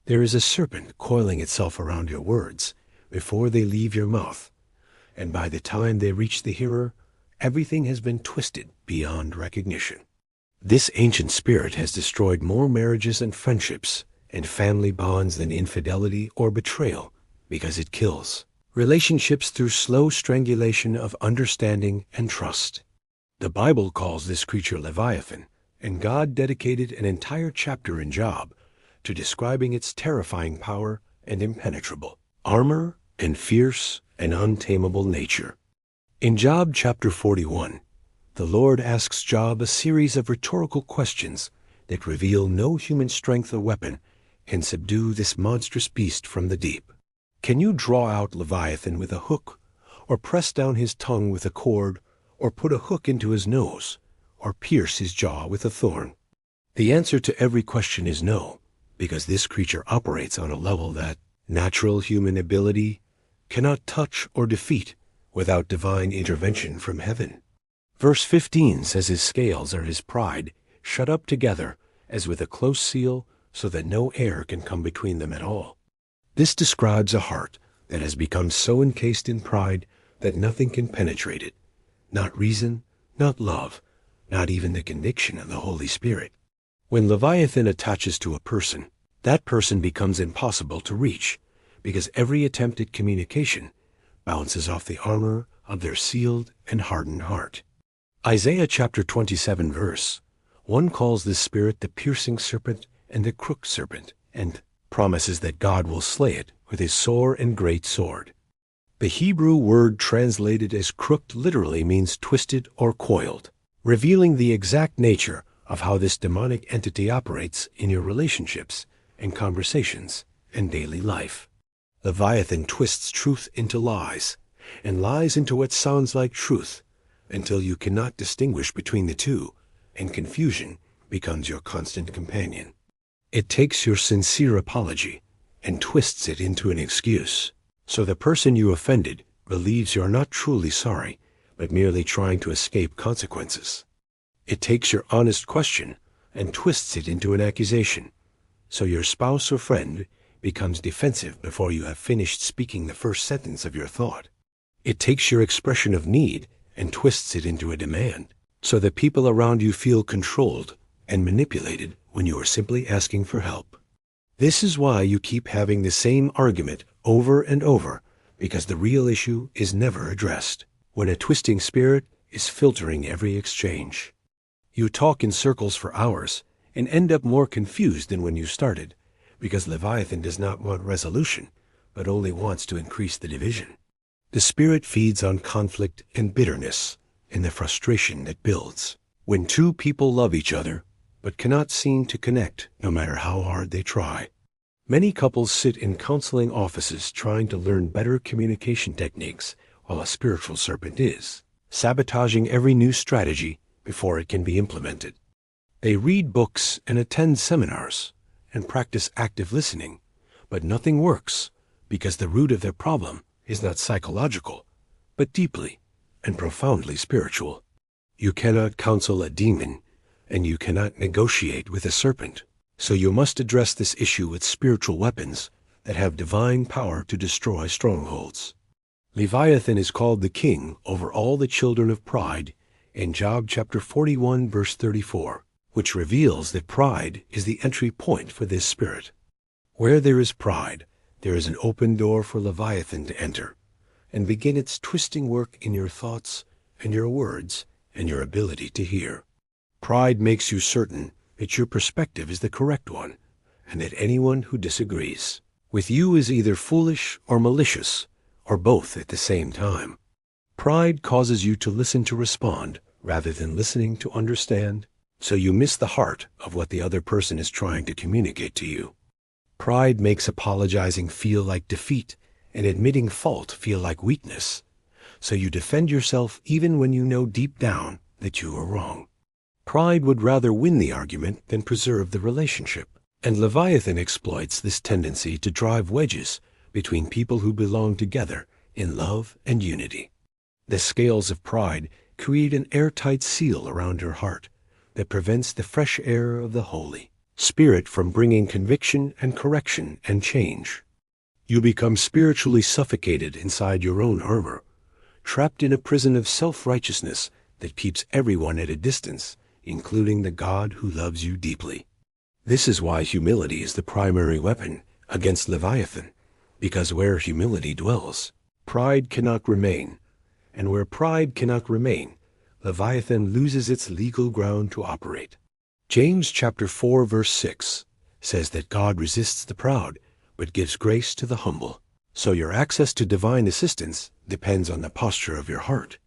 There is a serpent coiling itself around your words before they leave your mouth, and by the time they reach the hearer, everything has been twisted beyond recognition. This ancient spirit has destroyed more marriages and friendships and family bonds than infidelity or betrayal, because it kills relationships through slow strangulation of understanding and trust. The Bible calls this creature Leviathan, and God dedicated an entire chapter in Job to describing its terrifying power and impenetrable armor and fierce and untamable nature. In Job chapter 41, the Lord asks Job a series of rhetorical questions that reveal no human strength or weapon can subdue this monstrous beast from the deep. Can you draw out Leviathan with a hook, or press down his tongue with a cord, or put a hook into his nose, or pierce his jaw with a thorn? The answer to every question is no, because this creature operates on a level that natural human ability cannot touch or defeat without divine intervention from heaven. Verse 15 says his scales are his pride, shut up together as with a close seal, so that no air can come between them at all. This describes a heart that has become so encased in pride that nothing can penetrate it, not reason, not love, not even the conviction of the Holy Spirit. When Leviathan attaches to a person, that person becomes impossible to reach, because every attempt at communication bounces off the armor of their sealed and hardened heart. Isaiah chapter 27 verse 1 calls this spirit the piercing serpent and the crooked serpent, and promises that God will slay it with his sore and great sword. The Hebrew word translated as crooked literally means twisted or coiled, revealing the exact nature of how this demonic entity operates in your relationships and conversations and daily life. Leviathan twists truth into lies, and lies into what sounds like truth, until you cannot distinguish between the two, and confusion becomes your constant companion. It takes your sincere apology and twists it into an excuse, so the person you offended believes you're not truly sorry, but merely trying to escape consequences. It takes your honest question and twists it into an accusation, so your spouse or friend becomes defensive before you have finished speaking the first sentence of your thought. It takes your expression of need and twists it into a demand, so that people around you feel controlled and manipulated when you are simply asking for help. This is why you keep having the same argument over and over, because the real issue is never addressed, when a twisting spirit is filtering every exchange. You talk in circles for hours and end up more confused than when you started, because Leviathan does not want resolution, but only wants to increase the division. The spirit feeds on conflict and bitterness and the frustration that builds. When two people love each other, but cannot seem to connect no matter how hard they try. Many couples sit in counseling offices trying to learn better communication techniques, while a spiritual serpent is sabotaging every new strategy before it can be implemented. They read books and attend seminars and practice active listening, but nothing works because the root of their problem is not psychological, but deeply and profoundly spiritual. You cannot counsel a demon, and you cannot negotiate with a serpent. So you must address this issue with spiritual weapons that have divine power to destroy strongholds. Leviathan is called the king over all the children of pride in Job chapter 41 verse 34, which reveals that pride is the entry point for this spirit. Where there is pride, there is an open door for Leviathan to enter and begin its twisting work in your thoughts and your words and your ability to hear. Pride makes you certain that your perspective is the correct one, and that anyone who disagrees with you is either foolish or malicious, or both at the same time. Pride causes you to listen to respond rather than listening to understand, so you miss the heart of what the other person is trying to communicate to you. Pride makes apologizing feel like defeat and admitting fault feel like weakness, so you defend yourself even when you know deep down that you are wrong. Pride would rather win the argument than preserve the relationship, and Leviathan exploits this tendency to drive wedges between people who belong together in love and unity. The scales of pride create an airtight seal around your heart that prevents the fresh air of the holy. spirit from bringing conviction and correction and change. You become spiritually suffocated inside your own armor, trapped in a prison of self-righteousness that keeps everyone at a distance, including the God who loves you deeply. This is why humility is the primary weapon against Leviathan, because where humility dwells, pride cannot remain, and where pride cannot remain, Leviathan loses its legal ground to operate. James chapter 4 verse 6 says that God resists the proud, but gives grace to the humble. So your access to divine assistance depends on the posture of your heart.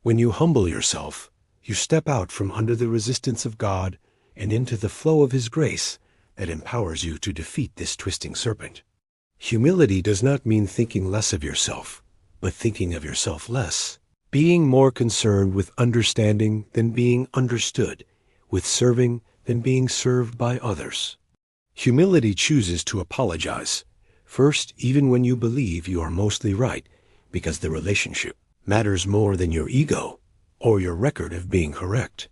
When you humble yourself, you step out from under the resistance of God and into the flow of His grace that empowers you to defeat this twisting serpent. Humility does not mean thinking less of yourself, but thinking of yourself less, being more concerned with understanding than being understood, with serving than being served by others. Humility chooses to apologize, first even when you believe you are mostly right, because the relationship matters more than your ego or your record of being correct.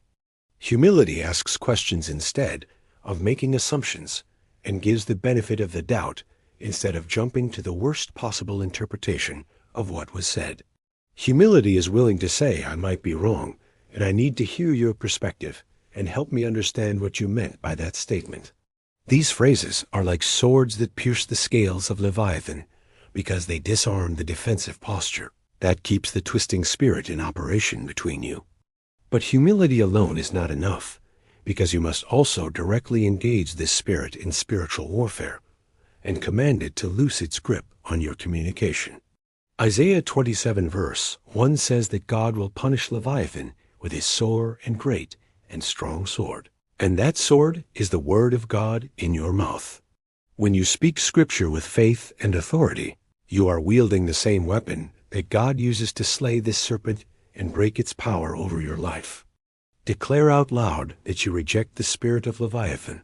Humility asks questions instead of making assumptions and gives the benefit of the doubt instead of jumping to the worst possible interpretation of what was said. Humility is willing to say, I might be wrong, and I need to hear your perspective and help me understand what you meant by that statement. These phrases are like swords that pierce the scales of Leviathan because they disarm the defensive posture that keeps the twisting spirit in operation between you. But humility alone is not enough, because you must also directly engage this spirit in spiritual warfare and command it to loose its grip on your communication. Isaiah 27 verse 1 says that God will punish Leviathan with his sore and great and strong sword. And that sword is the word of God in your mouth. When you speak scripture with faith and authority, you are wielding the same weapon that God uses to slay this serpent and break its power over your life. Declare out loud that you reject the spirit of Leviathan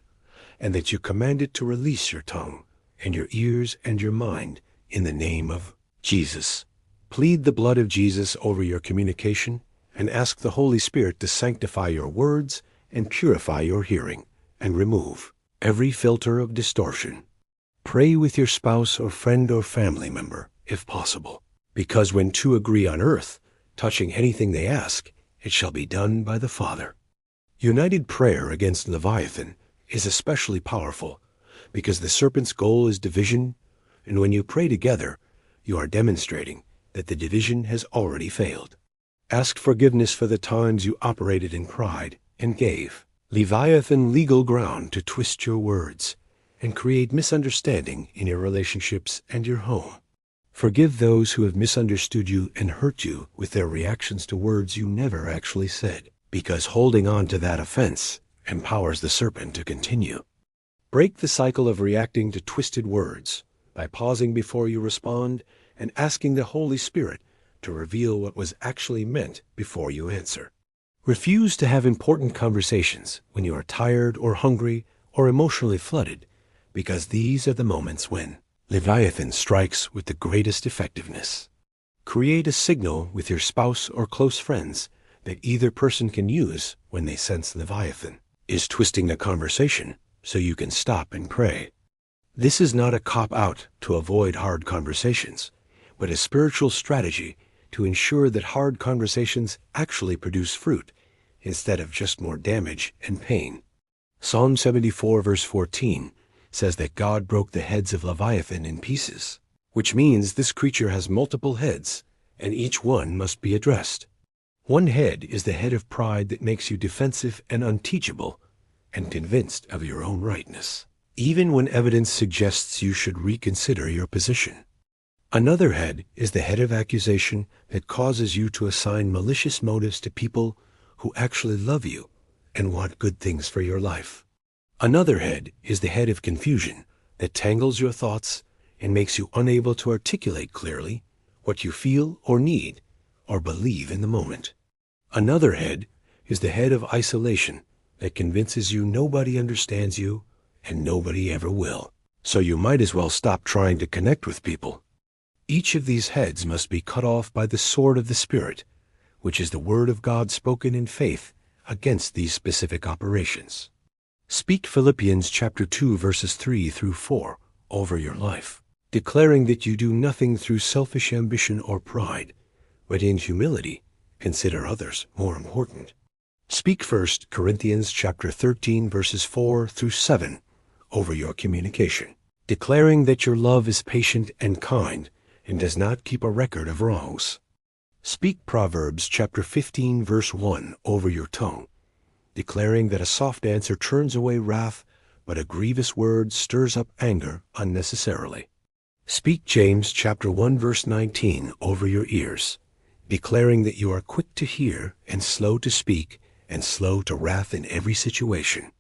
and that you command it to release your tongue and your ears and your mind in the name of Jesus. Plead the blood of Jesus over your communication and ask the Holy Spirit to sanctify your words and purify your hearing and remove every filter of distortion. Pray with your spouse or friend or family member, if possible, because when two agree on earth, touching anything they ask, it shall be done by the Father. United prayer against Leviathan is especially powerful because the serpent's goal is division, and when you pray together, you are demonstrating that the division has already failed. Ask forgiveness for the times you operated in pride and gave Leviathan legal ground to twist your words and create misunderstanding in your relationships and your home. Forgive those who have misunderstood you and hurt you with their reactions to words you never actually said, because holding on to that offense empowers the serpent to continue. Break the cycle of reacting to twisted words by pausing before you respond and asking the Holy Spirit to reveal what was actually meant before you answer. Refuse to have important conversations when you are tired or hungry or emotionally flooded, because these are the moments when Leviathan strikes with the greatest effectiveness. Create a signal with your spouse or close friends that either person can use when they sense Leviathan is twisting the conversation so you can stop and pray. This is not a cop-out to avoid hard conversations, but a spiritual strategy to ensure that hard conversations actually produce fruit instead of just more damage and pain. Psalm 74 verse 14 says that God broke the heads of Leviathan in pieces, which means this creature has multiple heads, and each one must be addressed. One head is the head of pride that makes you defensive and unteachable and convinced of your own rightness, even when evidence suggests you should reconsider your position. Another head is the head of accusation that causes you to assign malicious motives to people who actually love you and want good things for your life. Another head is the head of confusion that tangles your thoughts and makes you unable to articulate clearly what you feel or need or believe in the moment. Another head is the head of isolation that convinces you nobody understands you and nobody ever will, so you might as well stop trying to connect with people. Each of these heads must be cut off by the sword of the Spirit, which is the word of God spoken in faith against these specific operations. Speak Philippians chapter 2 verses 3 through 4 over your life, declaring that you do nothing through selfish ambition or pride, but in humility consider others more important. Speak 1 Corinthians chapter 13 verses 4 through 7 over your communication, declaring that your love is patient and kind and does not keep a record of wrongs. Speak Proverbs chapter 15 verse 1 over your tongue, declaring that a soft answer turns away wrath, but a grievous word stirs up anger unnecessarily. Speak James chapter 1 verse 19 over your ears, declaring that you are quick to hear and slow to speak and slow to wrath in every situation.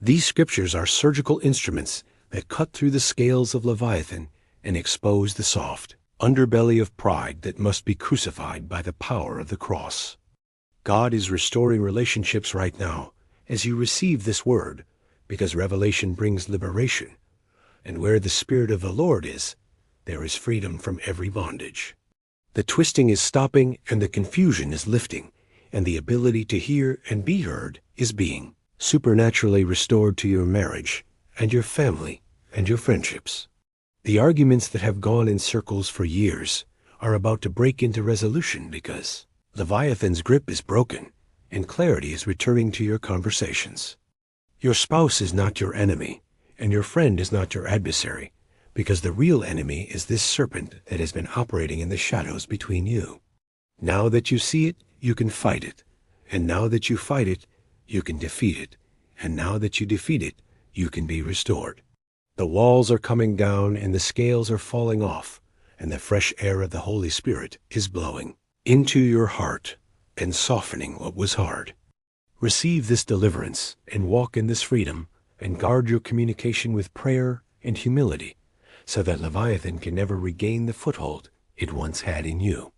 These scriptures are surgical instruments that cut through the scales of Leviathan and expose the soft underbelly of pride that must be crucified by the power of the cross. God is restoring relationships right now as you receive this word, because revelation brings liberation, and where the Spirit of the Lord is, there is freedom from every bondage. The twisting is stopping and the confusion is lifting, and the ability to hear and be heard is being supernaturally restored to your marriage and your family and your friendships. The arguments that have gone in circles for years are about to break into resolution because Leviathan's grip is broken and clarity is returning to your conversations. Your spouse is not your enemy, and your friend is not your adversary, because the real enemy is this serpent that has been operating in the shadows between you. Now that you see it, you can fight it, and now that you fight it, you can defeat it, and now that you defeat it, you can be restored. The walls are coming down and the scales are falling off, and the fresh air of the Holy Spirit is blowing into your heart and softening what was hard. Receive this deliverance and walk in this freedom, and guard your communication with prayer and humility, so that Leviathan can never regain the foothold it once had in you.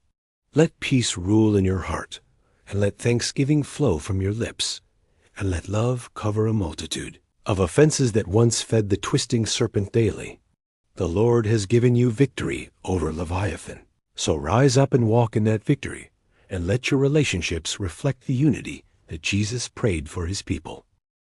Let peace rule in your heart, and let thanksgiving flow from your lips, and let love cover a multitude of offenses that once fed the twisting serpent daily. The Lord has given you victory over Leviathan, so rise up and walk in that victory, and let your relationships reflect the unity that Jesus prayed for his people.